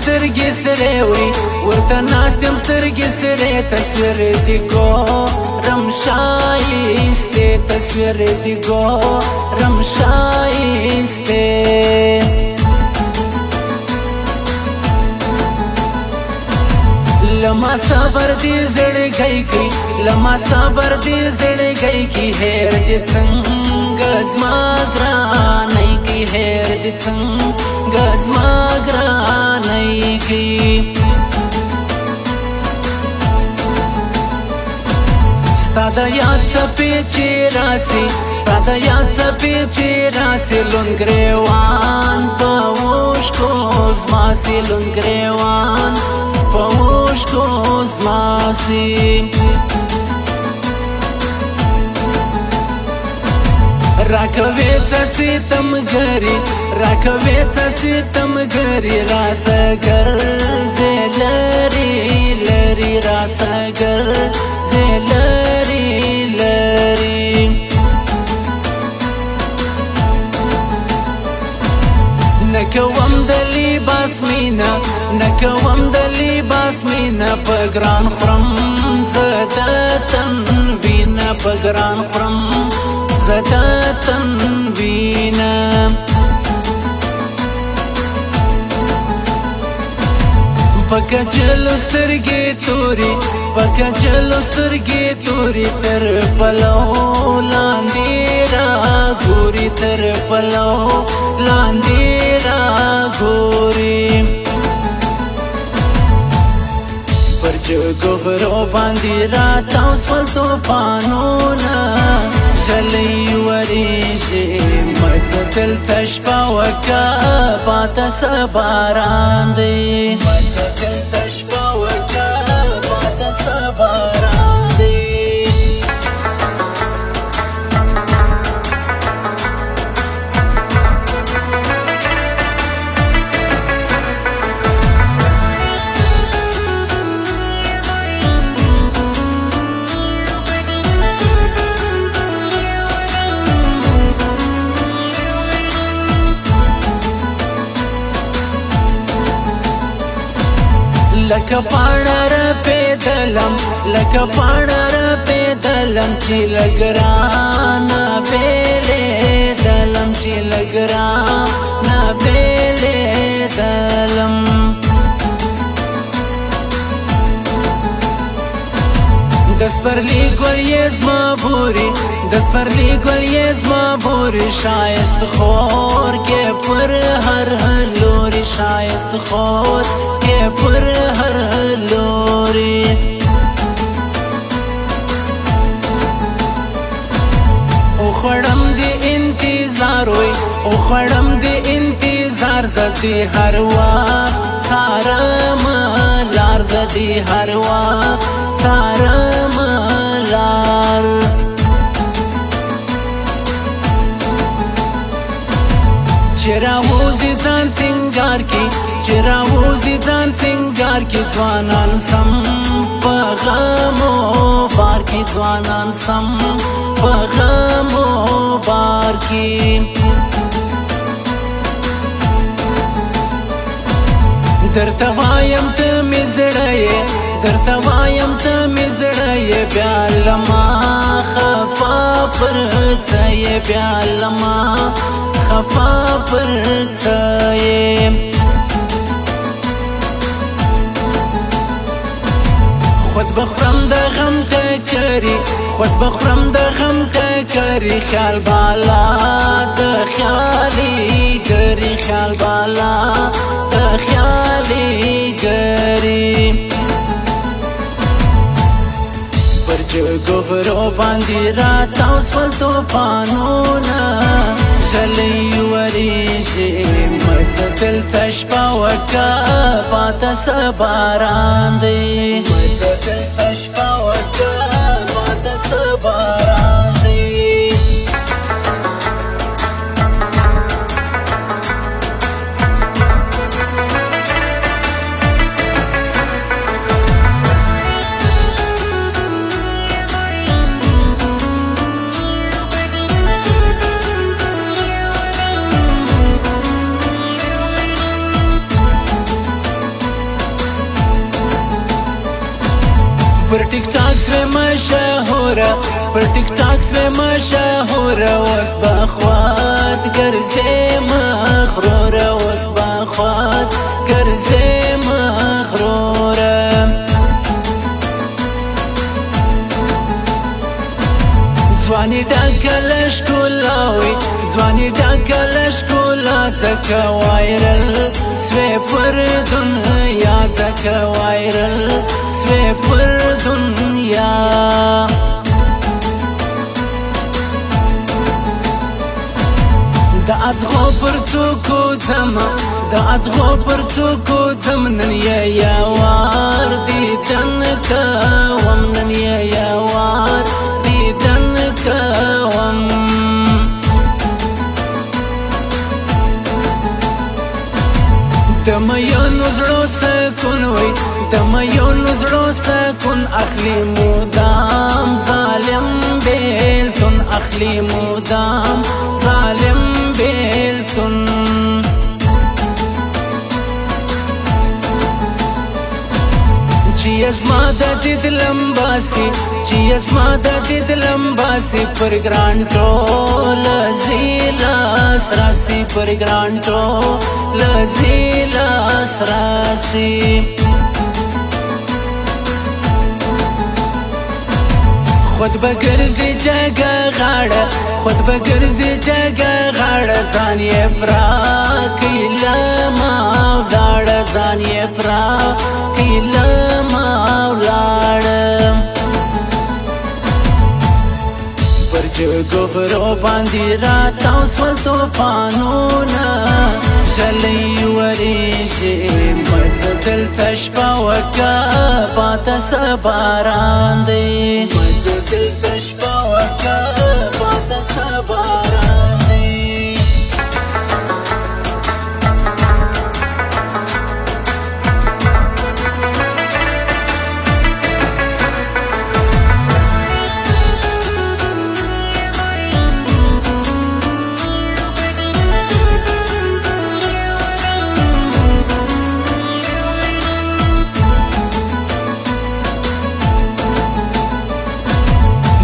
سترګې سره وړي ورته ناست یم سترګې سره تصویر دې ګورم ښایسته تصویر دې ګورم ښایسته لما صبر دې زړګی کی لما صبر دې زړګی کی هېر دې څنګه زما ګرانۍ کی هېر دې څنګه زما ګرانۍ کی ستا د یاد څپې چې راسي ستا د یاد څپې چې راسي لوند ګریوان په اوښکو زما سي لوند ګریوان په اوښکو زما سي راکوي څه ستمګري راکوي څه ستمګري راسه ګرځې لرې لرې راسه ګرځې لرې لرې نکوم د لباس مینا نکوم د لباس مینا په ګران خورم زه د تنوینا په ګران خورم زه د تنوینا په کجلو سترګې تورې په کجلو سترګې تورې تر پلو لاندې راګوري تر پلو لاندې راګوري پر جګو غرو باندې راتاو سول طوفانونه ژلۍ ورېږي مزه دلته شپه وکړه پاته څه باران دی مزه دلته شپه وکړه پاته څه باران دی لکه پاڼه رپېدلم لکه پاڼه رپېدلم چې له ګرانه بېلېدلم چې له ګرانه بېلېدلم د سپرلي ګل یې زما بوري د سپرلي ګل یې زما بوري ښایست خور کې پر هر لوري ښایست خور کې پر هر لوري او خړم دې انتظار وي او خړم دې انتظار زدي هر وخت څارم لار زدي هر وخت څارم لار چې راوځي ځان سینګار کې چې راوځي ځان سینګار کې ځوانان سم په غمو بار کې ځوانان سم په غمو بار کې درته وایم ته مې زړه یې درته وایم ته مې زړه یې بیا لما خفا پر څه یې بیا لما خفا پر څه یې خود بخورم د غم ټکري خود بخورم د غم ټکري خیال بالا د خیالي ګري خیال بالا د خیالي ګري پر جګو غرو باندې راتاو سول طوفانونه ژلۍ ورېږي مزه دلته شپه وکړه پاته څه باران دی مزه دلته شپه وکړه پاته څه باران دی پر ټیک ټاک سوی مشهوره پر ټیک ټاک سوی مشهوره اوس به خوات ګرځې مغروره اوس به خوات ګرځې مغروره ځواني ډکه له ښکلا وي ځواني ډکه له ښکلا ځکه وایرل سوی پر دنیا ځکه وایرل سوی پر دنیا د ازغو پر څوکو ځمه د ازغو پر څوکو ځم نن یې یوار دیدن کوم نن یې یوار دیدن کوم د میونو زړو سکون وي د میونو زړو سکون اخلي مدام ظالم بیلتون اخلي مدام ظالم بیلتون چې زما د دید لمباسي چې زما د دید لمباسي پر ګران ټول زیلاس راسي پر ګران ټول زیلاس راسي خود بگرزی جگه غاړه خود بگرزی جگه غاړه ځان یې پراکې له ما ولاړه ځان یې پراکې له ما ولاړه پر جګو غرو باندې راتاو سول طوفانونه ژلۍ وریږي مزه دلته شپه وکه پاته څه باران دی مزه دلته شپه وکه پاته څه باران دی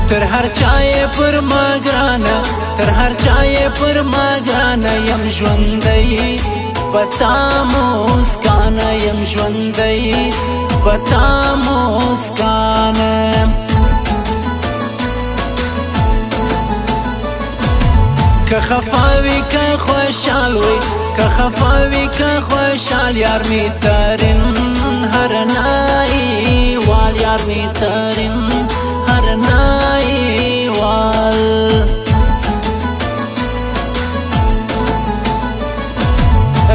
تر هر چای پر ما ګرانه تر هر چای پر ما ګرانه یم ژوندی پتا مسکانه یم ژوندی پتا مسکانه که خفاوی که خوشحال وی که خفاوی که خوشحال یار می ترین هر نایی وال یار می ترین هر نایی وال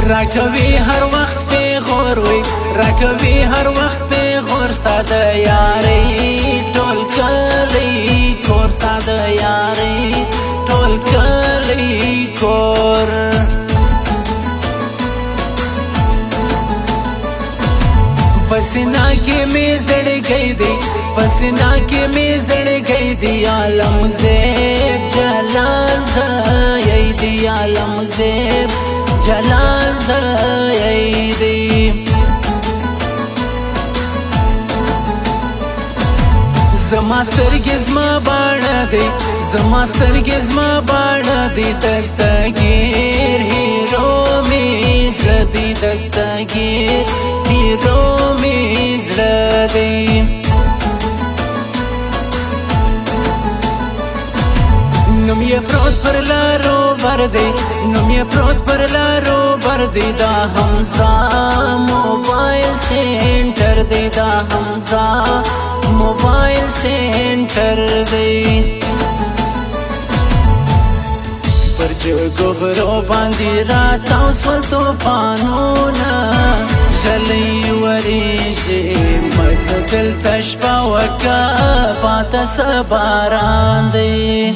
راکوي هر وخت پیغور وی راکوي هر وخت پیغور ستا د یارۍ ټول کلی کور ستا د یارۍ ټول کلی کور پسینا کې می زړګی دی پسینا کې می زړګی دی عالم زیب جلال زیدی عالم زیب جلال زیدی زما سترګې زما باڼه دی زما سترګې زما باڼه دی دستګیر هیرو می زړه دی دستګیر هیرو می زړه دی نوم یې پروت پر لارو بر دی نوم یې پروت پر لارو بر دی دا حمزه موبایل سینټر دی دا حمزه موبایل سینټر دی پر جګو غرو باندې راتاو سول طوفانونه ژلۍ وریږي مزه دلته شپه وکه پاته څه باران دی